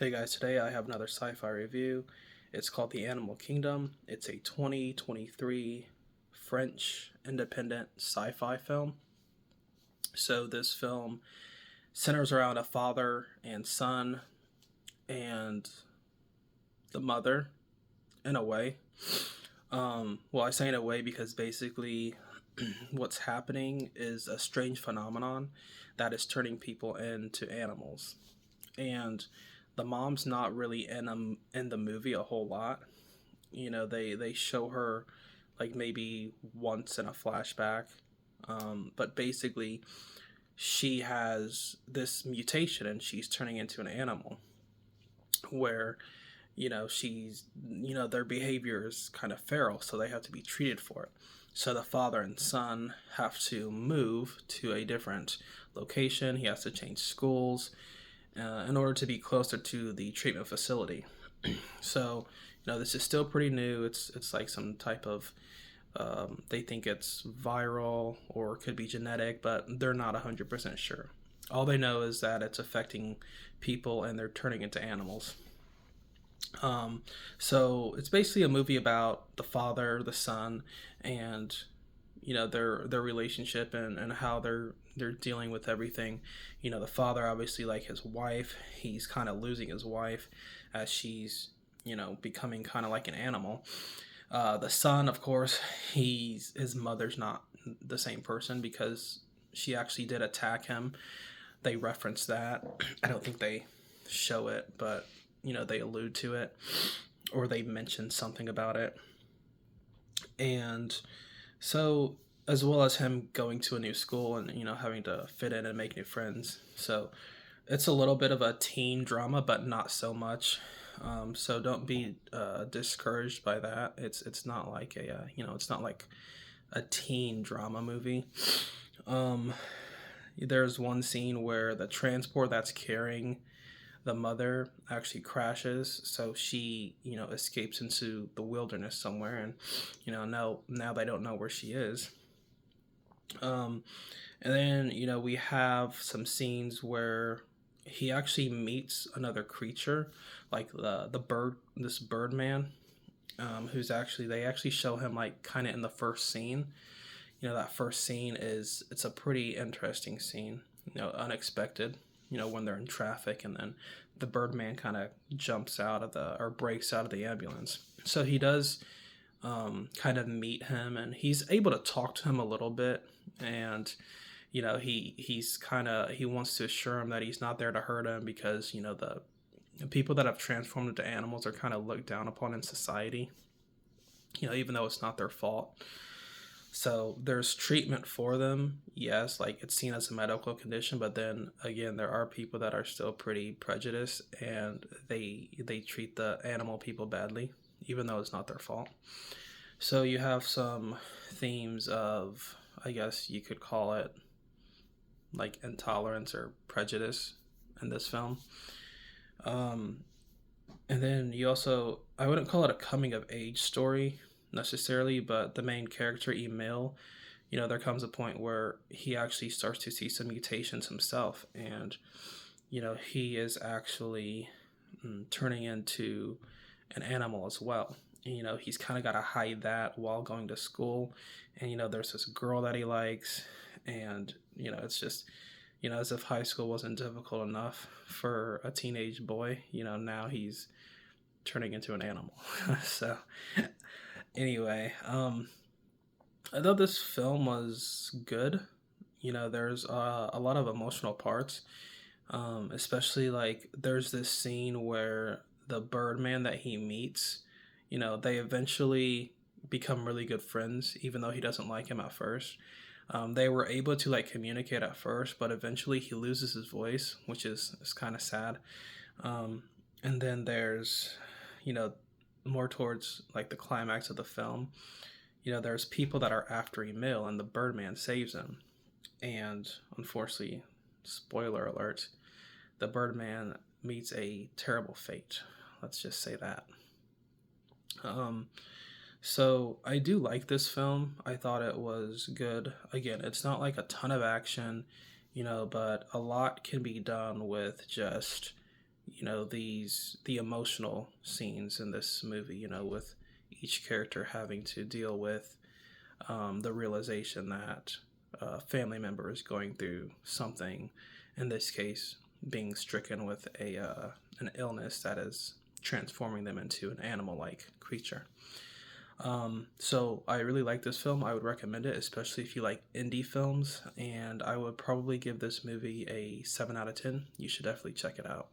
Hey guys, today I have another sci-fi review. It's called The Animal Kingdom. It's a 2023 French independent sci-fi film. So this film centers around a father and son and the mother in a way. Well, I say in a way because basically what's happening is a strange phenomenon that is turning people into animals. And the mom's not really in the movie a whole lot. They show her like maybe once in a flashback, but basically she has this mutation and she's turning into an animal where she's their behavior is kind of feral, so they have to be treated for it. So the father and son have to move to a different location. He has to change schools in order to be closer to the treatment facility. So, this is still pretty new. It's like some type of they think it's viral or could be genetic, but they're not 100% sure. All they know is that it's affecting people and they're turning into animals. Um, so it's basically a movie about the father, the son, and their relationship and how they're dealing with everything. The father obviously, like his wife, he's kind of losing his wife as she's becoming kind of like an animal. The son, of course, his mother's not the same person because she actually did attack him. They reference that. I don't think they show it, but they allude to it or they mention something about it. And so, as well as him going to a new school and having to fit in and make new friends. So it's a little bit of a teen drama, but not so much. So don't be discouraged by that. It's not like it's not like a teen drama movie. Um, there's one scene where the transport that's carrying the mother actually crashes, so she escapes into the wilderness somewhere, and now they don't know where she is. um and then we have some scenes where he actually meets another creature, like the bird, this bird man, who's actually, they actually show him like kind of in the first scene. That first scene is, it's a pretty interesting scene, unexpected, when they're in traffic, and then the Birdman kind of jumps out of the, or breaks out of the ambulance. So he does kind of meet him, and he's able to talk to him a little bit, and he's kind of, he wants to assure him that he's not there to hurt him because the people that have transformed into animals are kind of looked down upon in society, even though it's not their fault. So there's treatment for them, yes, like it's seen as a medical condition, but then again, there are people that are still pretty prejudiced and they treat the animal people badly, even though it's not their fault. So you have some themes of, I guess you could call it like intolerance or prejudice in this film. Um, and then you also, I wouldn't call it a coming of age story necessarily, but the main character, Emil, there comes a point where he actually starts to see some mutations himself, and he is actually turning into an animal as well. And, he's kind of got to hide that while going to school, and there's this girl that he likes, and it's just as if high school wasn't difficult enough for a teenage boy, now he's turning into an animal. So anyway, I thought this film was good. There's a lot of emotional parts, especially like there's this scene where the Birdman that he meets, they eventually become really good friends, even though he doesn't like him at first. They were able to like communicate at first, but eventually he loses his voice, which is kind of sad. Um, and then there's, you know, more towards like the climax of the film, there's people that are after Emil, and the Birdman saves him. And unfortunately, spoiler alert, the Birdman meets a terrible fate. Let's just say that. Um, so I do like this film. I thought it was good. Again, it's not like a ton of action, but a lot can be done with just, the emotional scenes in this movie, with each character having to deal with the realization that a family member is going through something, in this case being stricken with an illness that is transforming them into an animal-like creature. So I really like this film. I would recommend it, especially if you like indie films, and I would probably give this movie a 7 out of 10. You should definitely check it out.